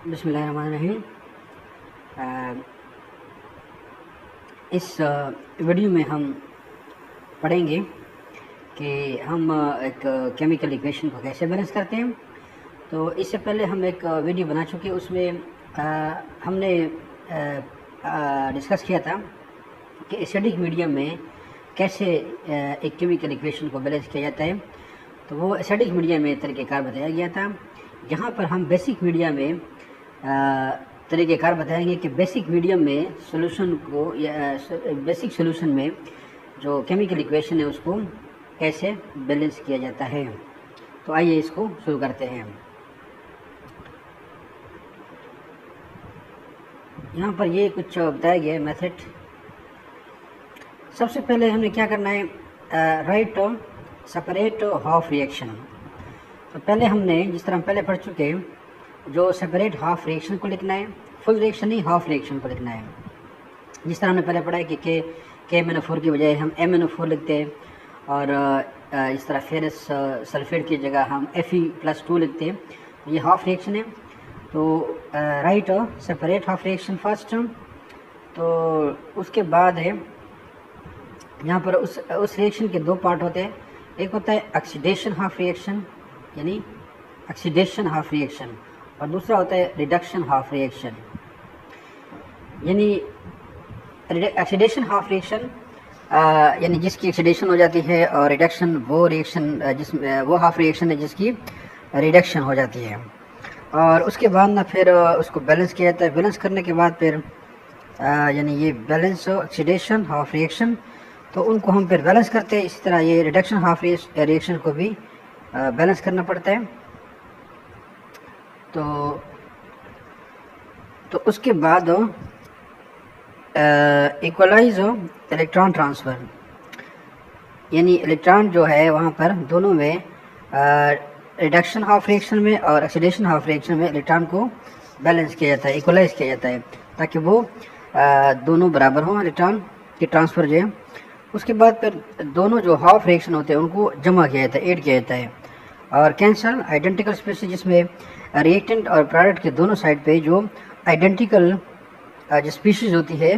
बिस्मिल्लाहिर्रहमानिर्रहीम। इस वीडियो में हम पढ़ेंगे कि हम एक केमिकल इक्वेशन को कैसे बैलेंस करते हैं। तो इससे पहले हम एक वीडियो बना चुके हैं, उसमें हमने डिस्कस किया था कि एसिडिक मीडियम में कैसे एक केमिकल इक्वेशन को बैलेंस किया जाता है। तो वो एसिडिक मीडियम में तरीक़ेकार बताया गया था। यहाँ पर हम बेसिक मीडियम में तरीक़ेकार बताएंगे कि बेसिक मीडियम में सॉल्यूशन को या बेसिक सॉल्यूशन में जो केमिकल इक्वेशन है उसको कैसे बैलेंस किया जाता है। तो आइए इसको शुरू करते हैं। यहाँ पर ये कुछ बताया गया है मेथड। सबसे पहले हमें क्या करना है, राइट सेपरेट हाफ रिएक्शन। तो पहले हमने जिस तरह हम पहले पढ़ चुके हैं, जो सेपरेट हाफ रिएक्शन को लिखना है, फुल रिएक्शन नहीं हाफ रिएक्शन को लिखना है। जिस तरह हमने पहले पढ़ा है कि KMnO4 की बजाय हम MnO4 लिखते हैं, और इस तरह फेरस सल्फेट की जगह हम Fe+2 लिखते हैं। ये हाफ रिएक्शन है। तो right separate half reaction first. तो उसके बाद है यहाँ पर उस रिएक्शन के दो पार्ट होते हैं। एक होता है ऑक्सीडेशन हाफ रिएक्शन यानी ऑक्सीडेशन हाफ रिएक्शन, और दूसरा होता है रिडक्शन हाफ रिएक्शन यानी ऑक्सीडेशन हाफ रिएक्शन यानी जिसकी ऑक्सीडेशन हो जाती है, और रिडक्शन वो रिएक्शन वो हाफ रिएक्शन है जिसकी रिडक्शन हो जाती है। और उसके बाद ना फिर उसको बैलेंस किया जाता है। बैलेंस करने के बाद फिर यानी ये बैलेंस ऑक्सीडेशन हाफ रिएक्शन, तो उनको हम फिर बैलेंस करते हैं। इसी तरह ये रिडक्शन हाफ रिएक्शन को भी बैलेंस करना पड़ता है। तो उसके बाद इक्वलाइज इलेक्ट्रॉन ट्रांसफ़र यानी इलेक्ट्रॉन जो है वहाँ पर दोनों में रिडक्शन हाफ रिएक्शन में और ऑक्सीडेशन हाफ रिएक्शन में इलेक्ट्रॉन को बैलेंस किया जाता है, इक्वलाइज किया जाता है, ताकि वो दोनों बराबर हों इलेक्ट्रॉन की ट्रांसफ़र जो है। उसके बाद फिर दोनों जो हाफ रिएक्शन होते हैं उनको जमा किया जाता है, ऐड किया जाता है। और कैंसल आइडेंटिकल स्पीशीज, जिसमें रिएक्टेंट और प्रोडक्ट के दोनों साइड पे जो आइडेंटिकल जो स्पीशीज होती है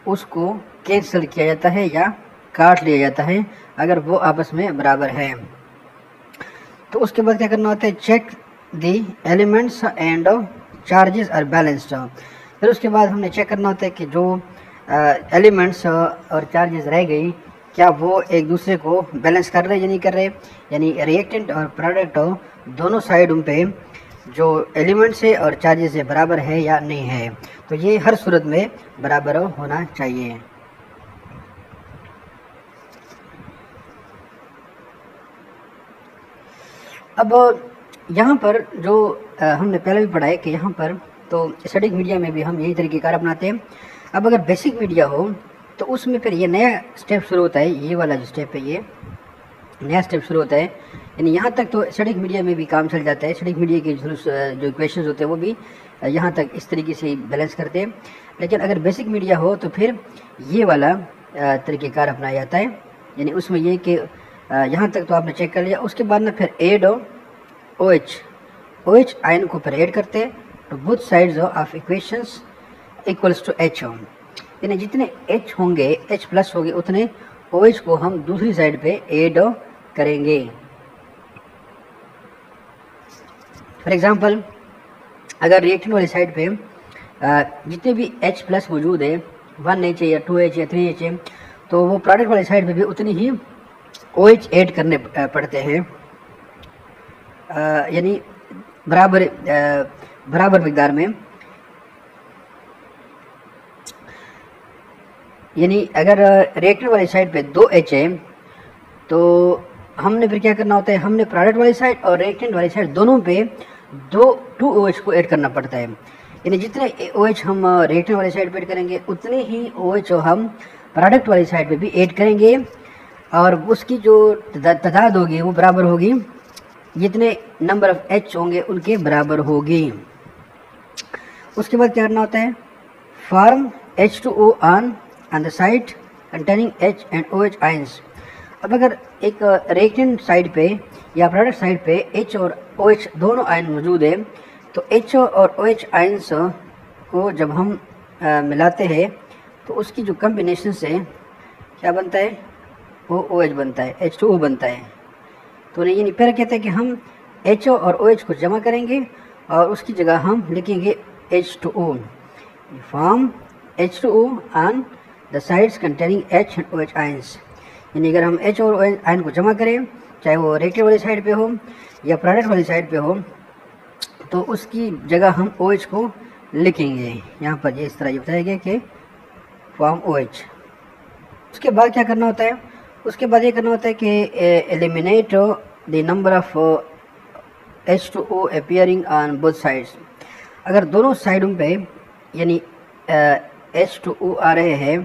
उसको कैंसिल किया जाता है या काट लिया जाता है अगर वो आपस में बराबर है। तो उसके बाद क्या करना होता है, check the elements and charges are balanced. फिर उसके बाद हमने चेक करना होता है कि जो एलिमेंट्स और चार्जेस रह गई क्या वो एक दूसरे को बैलेंस कर रहे या नहीं कर रहे, यानी रिएक्टेंट और प्रोडक्ट दोनों साइड उन पे जो एलिमेंट्स है और चार्जेस है बराबर है या नहीं है। तो ये हर सूरत में बराबर होना चाहिए। अब यहाँ पर जो हमने पहले भी पढ़ा है कि यहाँ पर तो एसिडिक मीडिया में भी हम यही तरीक़ेकार अपनाते हैं। अब अगर बेसिक मीडिया हो तो उसमें फिर ये नया स्टेप शुरू होता है। ये वाला जो स्टेप है ये नया स्टेप शुरू होता है, यानी यहाँ तक तो एसिडिक मीडिया में भी काम चल जाता है। एसिडिक मीडिया के जो इक्वेशंस होते हैं वो भी यहाँ तक इस तरीके से बैलेंस करते हैं। लेकिन अगर बेसिक मीडिया हो तो फिर ये वाला तरीक़ेकार अपनाया जाता है, यानी उसमें ये कि यहाँ तक तो आपने चेक कर लिया। उसके बाद ना फिर एड OH आयन को फिर ऐड करते हैं तो both sides of equations equals to H, यानी जितने H होंगे H+ होंगे उतने OH को हम दूसरी साइड पे ऐड करेंगे। फॉर एग्जांपल अगर रिएक्टेंट वाली साइड पे जितने भी H+ मौजूद है 1H या 2H या 3H है, तो वो प्रोडक्ट वाली साइड पे भी उतनी ही OH ऐड करने पड़ते हैं, यानी बराबर मिकदार में। यानी अगर रिएक्टेंट वाली साइड पे 2H है तो हमने फिर क्या करना होता है, हमने प्रोडक्ट वाली साइड और रिएक्टेंट वाली साइड दोनों पे 2 OH को ऐड करना पड़ता है। यानी जितने OH हम रिएक्टेंट वाली साइड पे ऐड करेंगे उतने ही OH हम प्रोडक्ट वाली साइड पे भी ऐड करेंगे, और उसकी जो तादाद होगी वो बराबर होगी जितने नंबर ऑफ H होंगे उनके बराबर होगी। उसके बाद क्या करना होता है, form H2O on the side containing H and OH ions। अब अगर एक रिएक्टेंट साइड पे या प्रोडक्ट साइड पे H और OH दोनों आयन मौजूद है तो H और OH आयंस को जब हम मिलाते हैं तो उसकी जो कम्बिनेशन से क्या बनता है, OH बनता है, H2O बनता है। तो ये नहीं पहले कहते हैं कि हम H और OH को जमा करेंगे और उसकी जगह हम लिखेंगे H2O, form H2O on the sides containing H and OH ions. यानी अगर हम H और OH आयन को जमा करें, चाहे वो रिएक्टिव वाली साइड पे हो या प्रोडक्ट वाली साइड पे हो, तो उसकी जगह हम OH को लिखेंगे। यहाँ पर ये इस तरह ये बताया गया कि फॉर्म OH। उसके बाद क्या करना होता है, उसके बाद ये करना होता है कि eliminate the number of H2O appearing on both sides. अगर दोनों साइडों पे यानी H2O आ रहे हैं,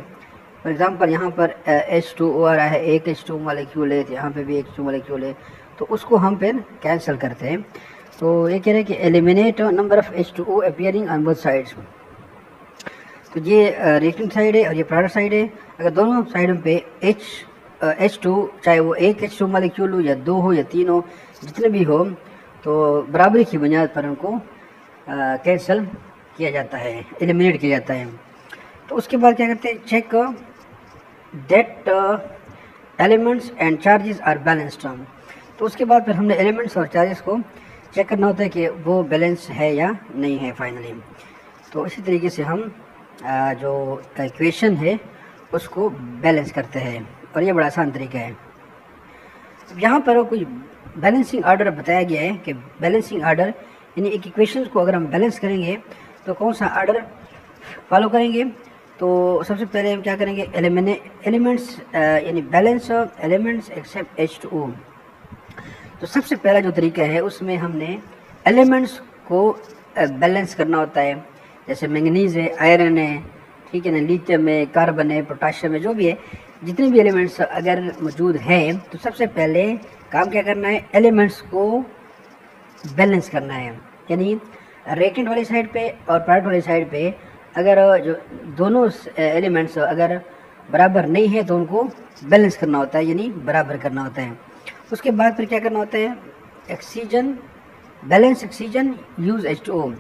फॉर एग्जांपल यहाँ पर H2O आ रहा है, एक H2O मॉलिक्यूल है, यहाँ पे भी H2O मॉलिक्यूल है, तो उसको हम फिर कैंसिल करते हैं। तो ये कह रहे हैं कि eliminate number of H2O appearing on both sides. तो ये रिएक्टिंग साइड है और ये प्रोडक्ट साइड है। अगर दोनों साइडों पे H2, चाहे वो एक H2 मॉलिक्यूल हो या दो हो या तीन हो, जितने भी हो, तो बराबरी की बुनियाद पर उनको कैंसिल किया जाता है, एलिमिनेट किया जाता है। तो उसके बाद क्या करते हैं, check that elements and charges are balanced. तो उसके बाद फिर हमने एलिमेंट्स और चार्जेस को चेक करना होता है कि वो बैलेंस है या नहीं है फाइनली। तो इसी तरीके से हम जो इक्वेशन है उसको बैलेंस करते हैं और ये बड़ा आसान तरीका है। यहाँ पर कोई बैलेंसिंग आर्डर बताया गया है कि बैलेंसिंग आर्डर यानी एक इक्वेशन को अगर हम बैलेंस करेंगे तो कौन सा आर्डर फॉलो करेंगे। तो सबसे पहले हम क्या करेंगे, एलिमेंट्स यानी balance of elements accept H2O। तो सबसे पहला जो तरीका है उसमें हमने एलिमेंट्स को बैलेंस करना होता है। जैसे मैंगनीज है, आयरन है, ठीक है ना, लिथियम है, कार्बन है, पोटाशियम है, जो भी है, जितने भी एलिमेंट्स अगर मौजूद हैं तो सबसे पहले काम क्या करना है, एलिमेंट्स को बैलेंस करना है। यानी रिएक्टेंट वाली साइड पे और प्रोडक्ट वाली साइड पे अगर जो दोनों एलिमेंट्स अगर बराबर नहीं है तो उनको बैलेंस करना होता है, यानी बराबर करना होता है। उसके बाद फिर क्या करना होता है, oxygen, balance oxygen use H2O।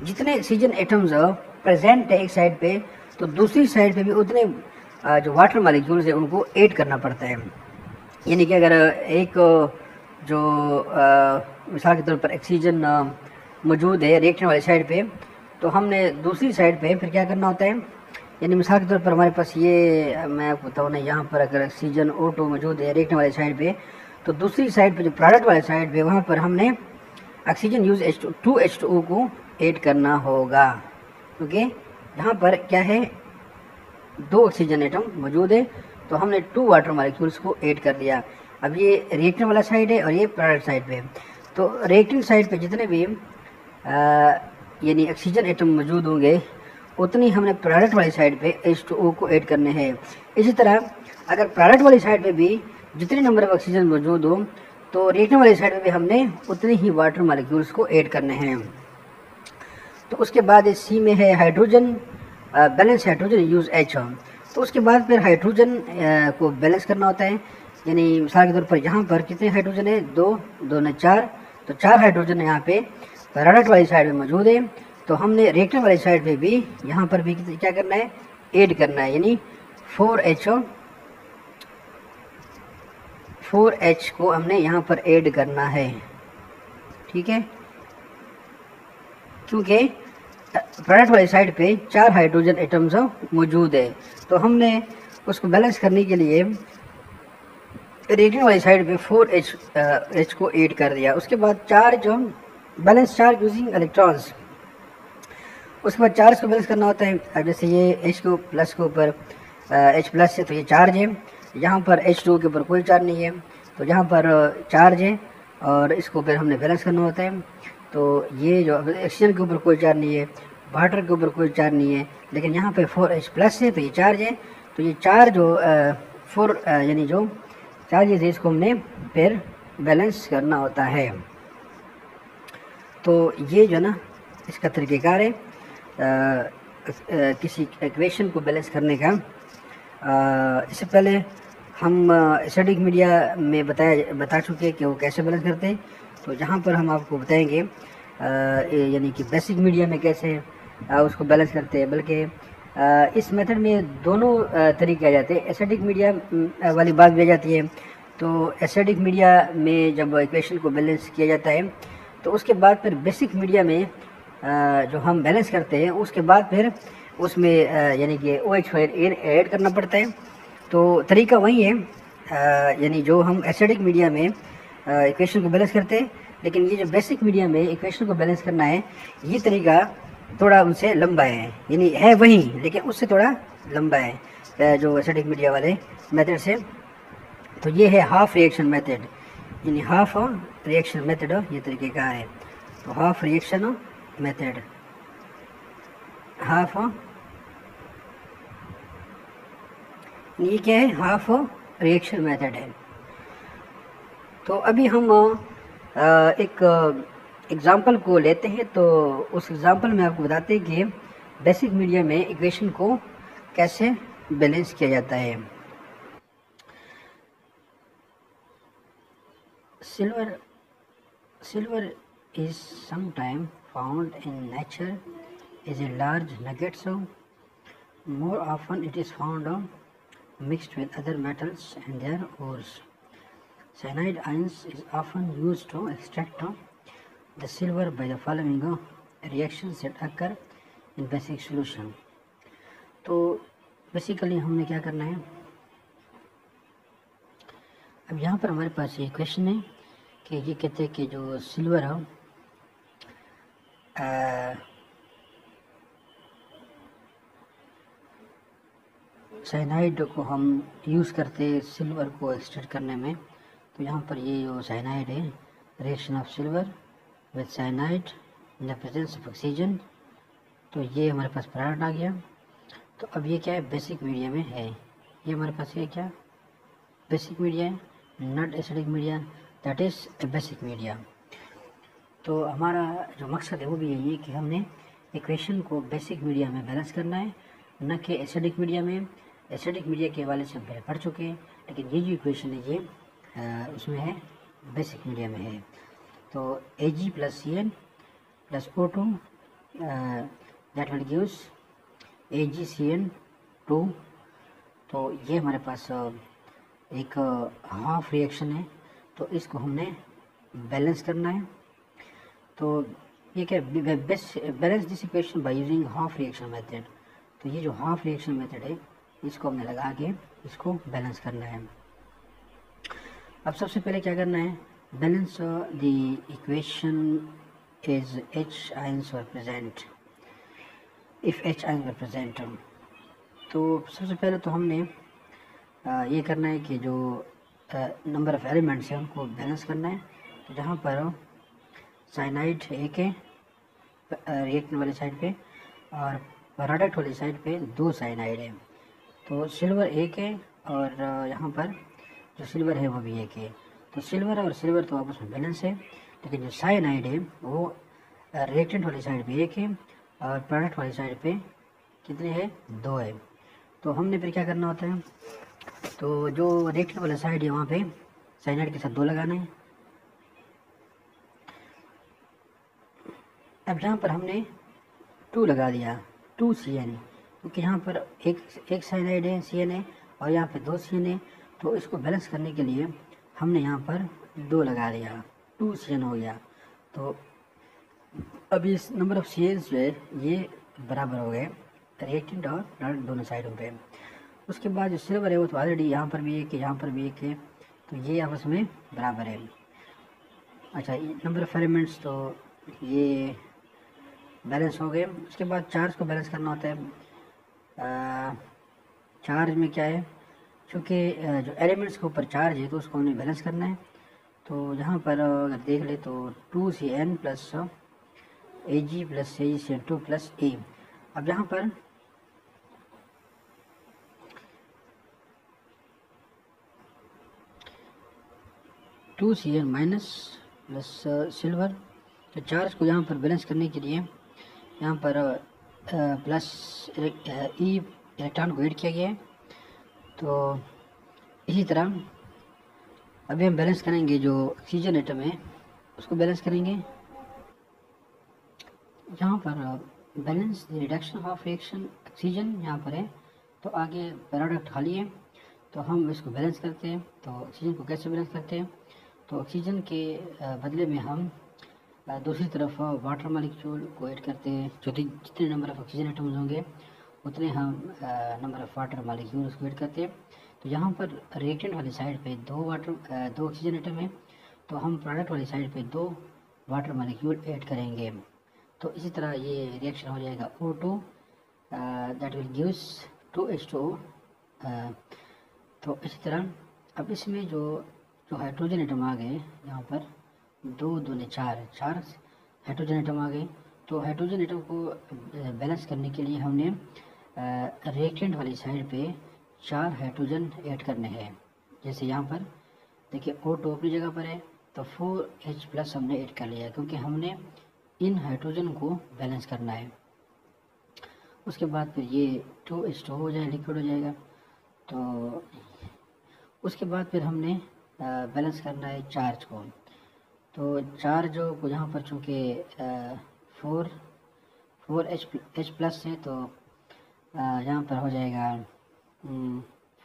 जितने ऑक्सीजन एटम्स प्रेजेंट है एक साइड पे तो दूसरी साइड पे भी उतने जो वाटर मॉलिक्यूल्स है उनको ऐड करना पड़ता है। यानी कि अगर एक जो मिसाल के तौर पर ऑक्सीजन मौजूद है रिएक्टेंट वाली साइड पे, तो हमने दूसरी साइड पे फिर क्या करना होता है, यानी मिसाल के तौर पर हमारे पास ये मैं आपको बताऊँ ना, यहाँ पर अगर ऑक्सीजन O2 मौजूद है रिएक्टेंट वाली साइड पे, तो दूसरी साइड पे जो प्रोडक्ट वाली साइड पे वहाँ पर हमने ऑक्सीजन यूज H2O को ऐड करना होगा, क्योंकि यहाँ पर क्या है, दो ऑक्सीजन एटम मौजूद है तो हमने 2 वाटर मॉलिक्यूल्स को ऐड कर दिया। अब ये रिएक्टेंट वाला साइड है और ये प्रोडक्ट साइड पे, तो रिएक्टेंट साइड पे जितने भी यानी ऑक्सीजन एटम मौजूद होंगे उतनी हमने प्रोडक्ट वाली साइड पे H2O को ऐड करने हैं। इसी तरह अगर प्रोडक्ट वाली साइड पे भी जितने नंबर ऑफ ऑक्सीजन मौजूद हो तो रिएक्टेंट वाली साइड पे भी हमने उतने ही वाटर मॉलिक्यूल्स को ऐड करने हैं। तो उसके बाद सी में है hydrogen, balance hydrogen use H। तो उसके बाद फिर हाइड्रोजन को बैलेंस करना होता है। यानी मिसाल के तौर पर यहाँ पर कितने हाइड्रोजन है, 2 ने 4, तो 4 हाइड्रोजन यहाँ पे प्रोडक्ट वाली साइड में मौजूद है। तो हमने रिएक्टेंट वाली साइड पे भी यहाँ पर भी क्या करना है, ऐड करना है, यानी 4H को हमने यहाँ पर ऐड करना है, ठीक है, क्योंकि प्रोडक्ट वाली साइड पे 4 हाइड्रोजन एटम्स मौजूद है। तो हमने उसको बैलेंस करने के लिए रिएक्टेंट वाली साइड पे 4H को ऐड कर दिया। उसके बाद charge, balance charge using electrons, उसके बाद चार्ज को बैलेंस करना होता है। अब जैसे ये H को प्लस के ऊपर H प्लस है तो ये चार्ज है, यहाँ पर H2 के ऊपर कोई चार्ज नहीं है तो यहाँ पर चार्ज है और इसको फिर हमने बैलेंस करना होता है। तो ये जो ऑक्सीजन के ऊपर कोई चार्ज नहीं है, वाटर के ऊपर कोई चार्ज नहीं है, लेकिन यहाँ पे 4H प्लस है तो ये चार्ज है। तो ये चार्ज जो 4 यानी जो चार्जेस है इसको हमने फिर बैलेंस करना होता है। तो ये जो ना इसका तरीक़ेकार है किसी इक्वेशन को बैलेंस करने का। इससे पहले हम स्टैटिक मीडिया में बता चुके हैं कि वो कैसे बैलेंस करते हैं। तो जहाँ पर हम आपको बताएंगे यानी कि बेसिक मीडिया में कैसे उसको बैलेंस करते हैं, बल्कि इस मेथड में दोनों तरीके आ जाते हैं। एसिडिक मीडिया वाली बात भी आ जाती है। तो एसिडिक मीडिया में जब इक्वेशन को बैलेंस किया जाता है तो उसके बाद फिर बेसिक मीडिया में जो हम बैलेंस करते हैं उसके बाद फिर उसमें यानी कि OH ऐड करना पड़ता है। तो तरीका वही है, यानी जो हम एसिडिक मीडिया में इक्वेशन को बैलेंस करते हैं, लेकिन ये जो बेसिक मीडिया में इक्वेशन को बैलेंस करना है ये तरीका थोड़ा उनसे लंबा है, यानी है वही लेकिन उससे थोड़ा लंबा है जो एसिडिक मीडिया वाले मेथड से। तो ये है हाफ रिएक्शन मेथड, यानी हाफ रिएक्शन मेथड ये तरीके का है। तो हाफ रिएक्शन मेथड, हाफ ये क्या है, हाफ रिएक्शन मेथड है। तो अभी हम एक एग्जांपल को लेते हैं। तो उस एग्जांपल में आपको बताते हैं कि बेसिक मीडिया में इक्वेशन को कैसे बैलेंस किया जाता है। Silver is sometimes found in nature as a large nugget, so more often it is found mixed with other metals and their ores. Cyanide ions is often used to extract the silver by the following reactions that occur in basic solution. तो basically हमने क्या करना है, अब यहाँ पर हमारे पास ये क्वेश्चन है कि ये कहते हैं कि जो सिल्वर है साइनाइड को हम यूज़ करते हैं सिल्वर को एक्सट्रैक्ट करने में। तो यहाँ पर ये जो साइनाइड है, reaction of silver with cyanide in the presence of oxygen, तो ये हमारे पास प्रोडक्ट आ गया। तो अब ये क्या है, बेसिक मीडिया में है। ये हमारे पास ये क्या बेसिक मीडिया है, not acidic media, that is a basic media. तो हमारा जो मकसद है वो भी यही है कि हमने इक्वेशन को बेसिक मीडिया में बैलेंस करना है, न कि एसिडिक मीडिया में। एसिडिक मीडिया के हवाले से हम पहले पढ़ चुके हैं, लेकिन ये जो इक्वेशन है ये उसमें है, बेसिक मीडिया में है। तो Ag + Cl + O2 that will gives AgCN2। तो ये हमारे पास एक हाफ रिएक्शन है, तो इसको हमने बैलेंस करना है। तो ये क्या, balance this equation by using half reaction method. तो ये जो हाफ रिएक्शन मेथड है इसको हमने लगा के इसको बैलेंस करना है। अब सबसे पहले क्या करना है, balance the equation is H ions were present, if H ions were present. तो सबसे पहले तो हमने ये करना है कि जो नंबर ऑफ एलिमेंट्स हैं उनको बैलेंस करना है। तो जहाँ पर साइनाइड एक है रिएक्टेंट वाली साइड पे और प्रोडक्ट वाली साइड पे 2 साइनाइड है। तो सिल्वर एक है और यहाँ पर जो सिल्वर है वो भी एक है। तो सिल्वर और सिल्वर तो आपस में बैलेंस है, लेकिन जो साइनाइड है वो रिएक्टेंट वाली साइड पे एक है और प्रोडक्ट वाली साइड पे कितने हैं, 2 है। तो हमने फिर क्या करना होता है, तो जो रिएक्टेंट वाला साइड है वहाँ पे साइनाइड के साथ 2 लगाना है। अब यहाँ पर हमने 2 लगा दिया, 2 CN, क्योंकि यहाँ पर एक साइनाइड है CN है और यहाँ पे 2 CN है। तो इसको बैलेंस करने के लिए हमने यहाँ पर 2 लगा दिया, 2 CN हो गया। तो अब इस नंबर ऑफ CNs जो है ये बराबर हो गए रिएक्टेंट और प्रोडक्ट दोनों साइडों पे। उसके बाद जो सिल्वर है वो तो ऑलरेडी यहाँ पर भी एक है, यहाँ पर भी एक है, तो ये आपस में बराबर है। अच्छा, नंबर ऑफ एलिमेंट्स तो ये बैलेंस हो गए। उसके बाद चार्ज को बैलेंस करना होता है। चार्ज में क्या है, क्योंकि जो एलिमेंट्स के ऊपर चार्ज है तो उसको हमें बैलेंस करना है। तो यहाँ पर अगर देख ले तो 2CN + Ag + AgCN2 + A। अब यहाँ पर -2CN + सिल्वर, तो चार्ज को यहाँ पर बैलेंस करने के लिए यहाँ पर प्लस ई इलेक्ट्रॉन को ऐड किया गया है। तो इसी तरह अभी हम बैलेंस करेंगे जो ऑक्सीजन एटम है उसको बैलेंस करेंगे। यहाँ पर balance the reduction of reaction oxygen यहाँ पर है, तो आगे प्रोडक्ट खाली है, तो हम इसको बैलेंस करते हैं। तो ऑक्सीजन को कैसे बैलेंस करते हैं, तो ऑक्सीजन के बदले में हम दूसरी तरफ वाटर मालिक्यूल को ऐड करते हैं। जो जितने नंबर ऑफ ऑक्सीजन एटम्स होंगे उतने हम नंबर ऑफ वाटर मालिक्यूल उसको ऐड करते हैं। तो यहाँ पर रिएक्टेंट वाली साइड पे दो ऑक्सीजन एटम है, तो हम प्रोडक्ट वाली साइड पे 2 वाटर मालिक्यूल ऐड करेंगे। तो इसी तरह ये रिएक्शन हो जाएगा O2 that will gives 2H2O। तो इसी तरह अब इसमें जो हाइड्रोजन एटम आ गए, यहाँ पर 2 दूने 4 हाइड्रोजन एटम आ गए। तो हाइड्रोजन एटम को बैलेंस करने के लिए हमने रिएक्टेंट वाली साइड पे 4 हाइड्रोजन ऐड करने हैं। जैसे यहाँ पर देखिए O2 अपनी जगह पर है, तो 4H+ हमने ऐड कर लिया क्योंकि हमने इन हाइड्रोजन को बैलेंस करना है। उसके बाद फिर ये 2H2 हो जाए, लिक्विड हो जाएगा। तो उसके बाद फिर हमने बैलेंस करना है चार्ज को। तो चार्ज को यहाँ पर चूँकि 4H+ है, तो यहाँ पर हो जाएगा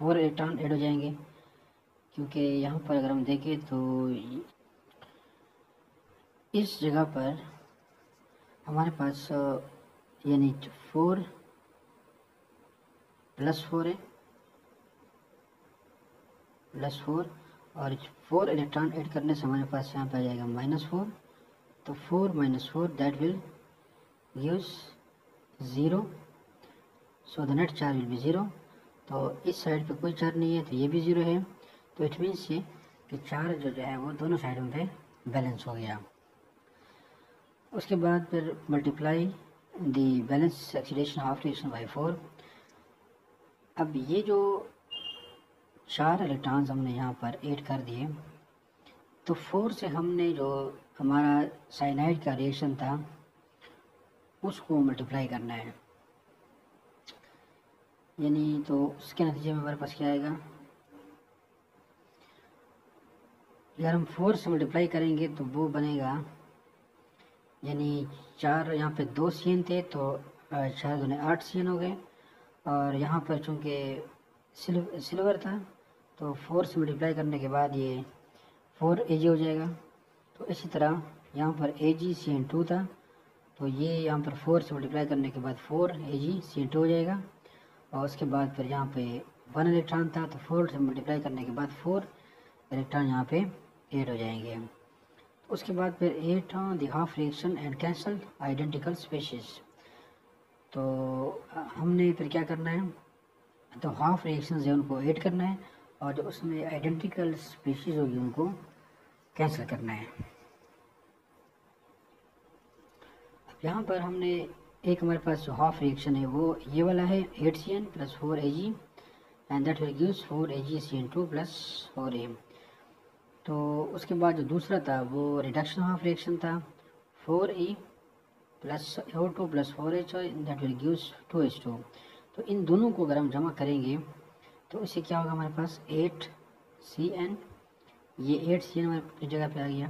4 इलेक्ट्रॉन ऐड हो जाएंगे, क्योंकि यहाँ पर अगर हम देखें तो इस जगह पर हमारे पास यानी 4 + 4 है, +4 और 4 इलेक्ट्रॉन ऐड करने से हमारे पास यहाँ पे आ जाएगा -4। तो 4 - 4 that will gives 0, so the net charge will be 0। तो इस साइड पे कोई चार्ज नहीं है, तो ये भी 0 है। तो इट मीन्स ये कि चार्ज जो है वो दोनों साइडों पे बैलेंस हो गया। उसके बाद फिर multiply the balance oxidation of reaction by 4। अब ये जो 4 इलेक्ट्रॉन्स हमने यहाँ पर ऐड कर दिए, तो 4 से हमने जो हमारा साइनाइड का रिएक्शन था उसको मल्टीप्लाई करना है, यानी तो उसके नतीजे में हमारे पास क्या आएगा, अगर हम 4 से मल्टीप्लाई करेंगे तो वो बनेगा, यानी 4 यहाँ पे 2 CN थे, तो 4 दूने 8 CN हो गए। और यहाँ पर चूँकि सिल्वर था, तो 4 से मल्टीप्लाई करने के बाद ये 4 Ag हो जाएगा। तो इसी तरह यहाँ पर AgCN2 था, तो ये यहाँ पर 4 से मल्टीप्लाई करने के बाद 4 AgCN2 हो जाएगा। और उसके बाद फिर यहाँ पे 1 इलेक्ट्रॉन था, तो 4 से मल्टीप्लाई करने के बाद 4 इलेक्ट्रॉन यहाँ पे ऐड हो जाएंगे। उसके बाद फिर 8 the half reaction and cancel identical species. तो हमने फिर क्या करना है, तो हाफ रिएक्शन है उनको ऐड करना है, और जो उसमें आइडेंटिकल स्पीशीज होगी उनको कैंसिल करना है। अब यहाँ पर हमने एक हमारे पास जो हाफ रिएक्शन है वो ये वाला है 8CN + 4 Ag and that will gives 4 AgCN2 + 4A। तो उसके बाद जो दूसरा था वो रिडक्शन हाफ रिएक्शन था 4E + O2 + 4H that will gives 2H2। तो इन दोनों को अगर हम जमा करेंगे तो इससे क्या होगा, हमारे पास 8CN, ये 8CN हमारी जगह पे आ गया,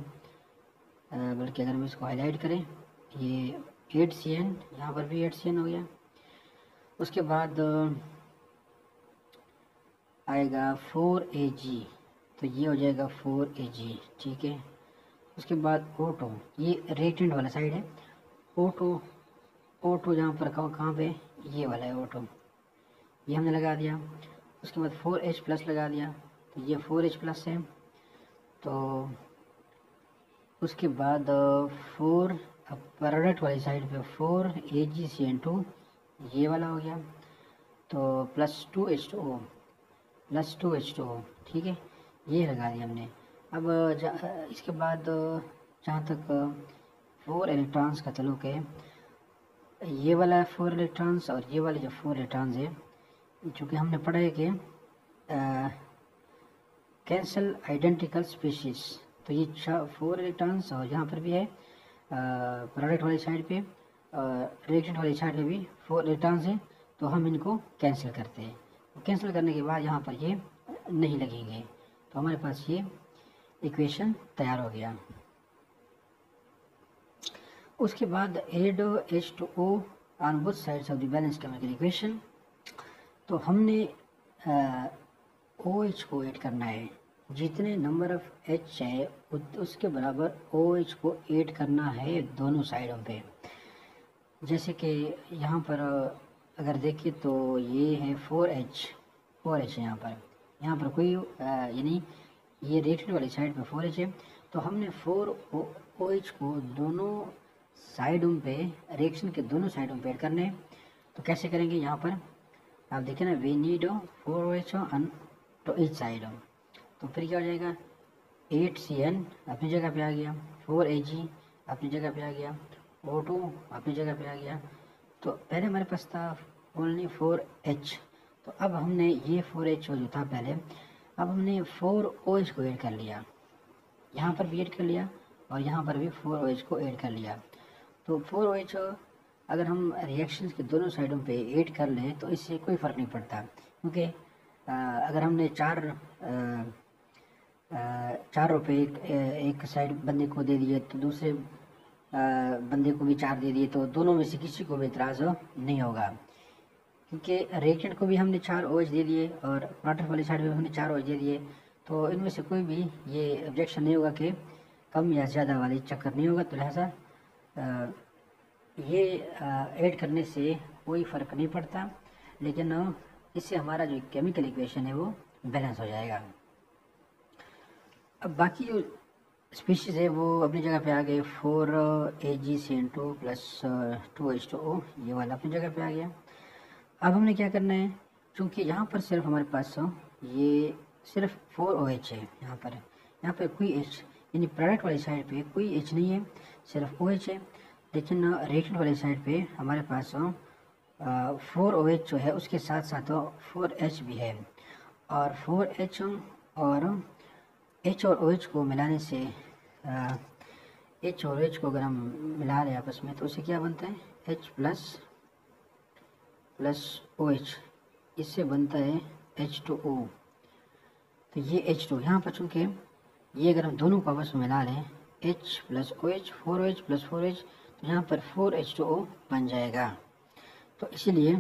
बल्कि अगर हम इसको हाईलाइट करें ये 8CN, यहाँ पर भी 8CN हो गया। उसके बाद आएगा 4Ag, तो ये हो जाएगा 4Ag, ठीक है। उसके बाद O2, ये रिएक्टेंट वाला साइड है, O2 जहाँ पर कहाँ पे, ये वाला है O2, ये हमने लगा दिया। उसके बाद 4H+ लगा दिया, तो ये 4H+ है। तो उसके बाद 4 प्रोडक्ट वाली साइड पे 4 AgCN2, ये वाला हो गया, तो +2H2O, ठीक है, ये लगा दिया हमने। अब इसके बाद जहाँ तक 4 इलेक्ट्रॉन्स का ताल्लुक है, ये वाला 4 इलेक्ट्रॉन्स और ये वाले जो 4 इलेक्ट्रॉन्स है, चूँकि हमने पढ़ा है कि कैंसल आइडेंटिकल स्पीशीज, तो ये 4 इलेक्ट्रॉन्स और यहाँ पर भी है प्रोडक्ट वाली साइड पे, रिएक्टेंट वाली साइड पे भी 4 इलेक्ट्रॉन्स हैं, तो हम इनको कैंसिल करते हैं। तो कैंसिल करने के बाद यहाँ पर ये नहीं लगेंगे, तो हमारे पास ये इक्वेशन तैयार हो गया। उसके बाद add H2O on both sides of the balance chemical equation. तो हमने OH को ऐड करना है, जितने नंबर ऑफ H है उसके बराबर OH को ऐड करना है दोनों साइडों पे। जैसे कि यहाँ पर अगर देखिए तो ये है 4H है यहाँ पर कोई यानी ये रिएक्टेंट वाली साइड पे 4H है, तो हमने 4OH को दोनों साइडों पे, रिएक्शन के दोनों साइडों पे ऐड करने हैं। तो कैसे करेंगे, यहाँ पर आप देखिए ना, we need 4OH on to each side. तो फिर क्या हो जाएगा, 8CN अपनी जगह पे आ गया, 4Ag अपनी जगह पे आ गया, O2 अपनी जगह पे आ गया। तो पहले हमारे पास था ओनली 4H, तो अब हमने ये 4H जो था पहले, अब हमने 4OH को ऐड कर लिया, यहाँ पर भी ऐड कर लिया और यहाँ पर भी 4OH को ऐड कर लिया। तो 4OH अगर हम रिएक्शंस के दोनों साइडों पे ऐड कर लें तो इससे कोई फ़र्क नहीं पड़ता, क्योंकि अगर हमने 4 रुपये एक साइड बंदे को दे दिए तो दूसरे बंदे को भी 4 दे दिए, तो दोनों में से किसी को भी इतराज़ नहीं होगा, क्योंकि रिएक्टेंट को भी हमने 4 OH दे दिए और प्रोडक्ट वाली साइड में हमने 4 OH दे दिए। तो इनमें से कोई भी ये ऑब्जेक्शन नहीं होगा कि कम या ज़्यादा वाली चक्कर नहीं होगा। तो लिहाजा ये ऐड करने से कोई फ़र्क नहीं पड़ता, लेकिन इससे हमारा जो केमिकल इक्वेशन है वो बैलेंस हो जाएगा। अब बाकी जो स्पीशीज़ है वो अपनी जगह पे आ गए, 4AgCN2 प्लस 2H2O, ये वाला अपनी जगह पे आ गया। अब हमने क्या करना है, क्योंकि यहाँ पर सिर्फ हमारे पास ये सिर्फ 4OH है, यहाँ पर कोई H यानी प्रोडक्ट वाली साइड पे कोई H नहीं है, सिर्फ OH है। लेकिन रिएक्टेंट वाली साइड पे हमारे पास 4OH जो है उसके साथ साथ 4H भी है, और 4H और H और OH को मिलाने से H और OH को अगर हम मिला रहे आपस में तो उससे क्या बनता है, H प्लस OH, इससे बनता है H2O। तो ये H2 यहाँ पर चूँकि ये अगर हम दोनों को आपस में मिला लें, H plus OH, 4OH plus 4H, तो यहाँ पर 4H2O बन जाएगा। तो इसीलिए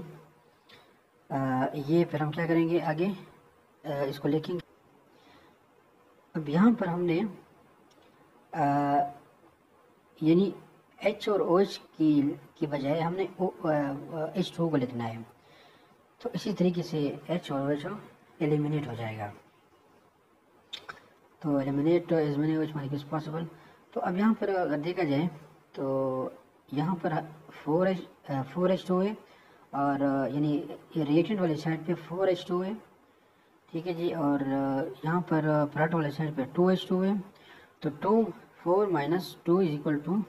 ये फिर हम क्या करेंगे आगे, इसको लिखेंगे। अब यहाँ पर हमने यानी H और OH की बजाय हमने H2O को लिखना है। तो इसी तरीके से H और OH एलिमिनेट हो जाएगा। तो eliminate as many OH molecules possible. तो अब यहाँ पर अगर देखा जाए तो यहाँ पर 4H2O है, और यानी ये रिएक्टेंट वाली साइड पे 4H2O है, ठीक है जी, और यहाँ पर प्रोडक्ट वाले साइड पे 2H2 है। तो 4 minus 2 is equal to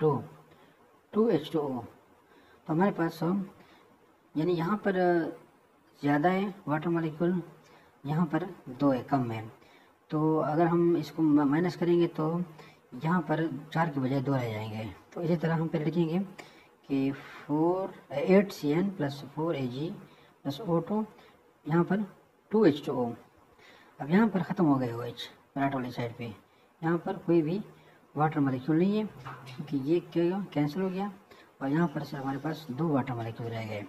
2H2O। तो हमारे पास यानी यहाँ पर ज़्यादा है वाटर मॉलिक्यूल, यहाँ पर 2 है, कम है। तो अगर हम इसको माइनस करेंगे तो यहाँ पर 4 के बजाय 2 रह जाएंगे। तो इसी तरह हम फिर लिखेंगे कि 8CN plus 4Ag plus O2, यहाँ पर 2H2O। अब यहाँ पर ख़त्म हो गए OH प्रोडक्ट वाली साइड पे, यहाँ पर कोई भी वाटर मॉलिक्यूल नहीं है, क्योंकि ये क्या कैंसिल हो गया, और यहाँ पर से हमारे पास 2 वाटर मॉलिक्यूल रह गए।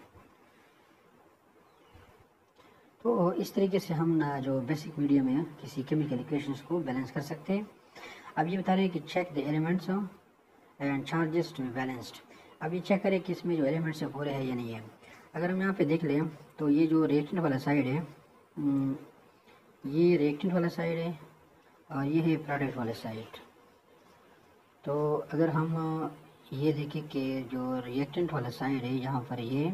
तो इस तरीके से हम जो बेसिक मीडियम में किसी केमिकल इक्वेशंस को बैलेंस कर सकते हैं। अब ये बता रहे हैं कि check the elements and charges to be balanced. अब ये चेक करें कि इसमें जो एलिमेंट्स है पूरे हैं या नहीं है। अगर हम यहाँ पे देख लें तो ये जो रिएक्टेंट वाला साइड है, ये रिएक्टेंट वाला साइड है और ये है प्रोडक्ट वाला साइड। तो अगर हम ये देखें कि जो रिएक्टेंट वाला साइड है यहाँ पर ये,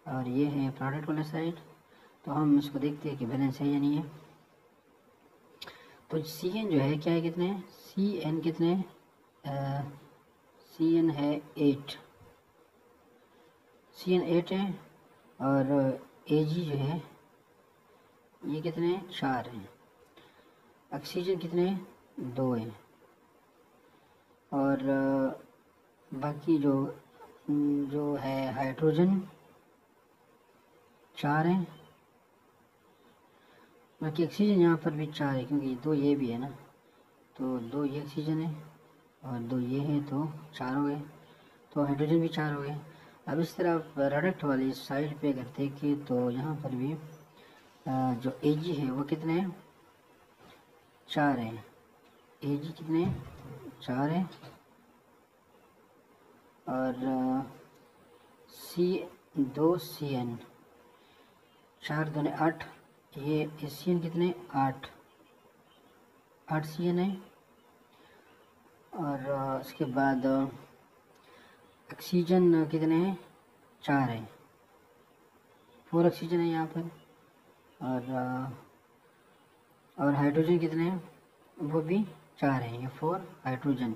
और ये है प्रोडक्ट वाला साइड, तो हम इसको देखते हैं कि बैलेंस है या नहीं है। तो CN जो है क्या है, कितने हैं, CN कितने, CN है 8, CN 8 है, और Ag जो है ये कितने 4 हैं, ऑक्सीजन कितने 2 हैं, और बाकी जो है हाइड्रोजन 4 हैं, बाकी ऑक्सीजन यहाँ पर भी 4 है, क्योंकि 2 ये भी है ना, तो 2 ये ऑक्सीजन है और 2 ये है तो 4 हो गए, तो हाइड्रोजन भी 4 हो गए। अब इस तरह प्रोडक्ट वाली साइड पे अगर देखें तो यहाँ पर भी जो Ag है वो कितने हैं, 4 है। Ag कितने 4 है, और C2CN 4 दूने 8, ये CN कितने 8 CN है। और उसके बाद ऑक्सीजन कितने हैं, 4 है, 4 ऑक्सीजन है यहाँ पर। और हाइड्रोजन कितने हैं, वो भी 4 है, ये 4 हाइड्रोजन,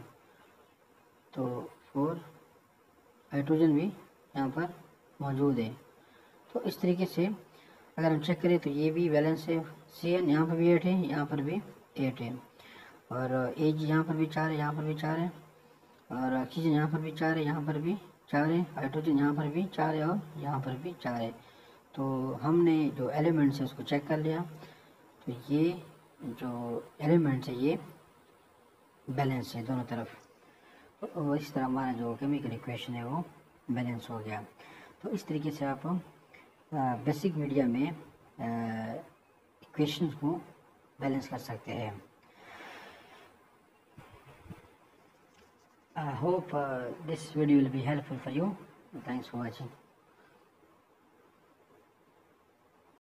तो 4 हाइड्रोजन भी यहाँ पर मौजूद है। तो इस तरीके से अगर हम चेक करें तो ये भी बैलेंस है। CN यहाँ पर भी 8 है, यहाँ पर भी 8 है, और Ag यहाँ पर भी 4 है, यहाँ पर भी 4 है, और ऑक्सीजन यहाँ पर भी 4 है, यहाँ पर भी 4 है, हाइड्रोजन यहाँ पर भी 4 है, और यहाँ पर भी 4 है। तो हमने जो एलिमेंट्स है उसको चेक कर लिया, तो ये जो एलिमेंट्स है ये बैलेंस है दोनों तरफ। तो इस तरह हमारा जो केमिकल इक्वेशन है वो बैलेंस हो गया। तो इस तरीके से आप बेसिक मीडिया में इक्वेशंस को बैलेंस कर सकते हैं। I hope this video will be helpful for you. Thanks for watching.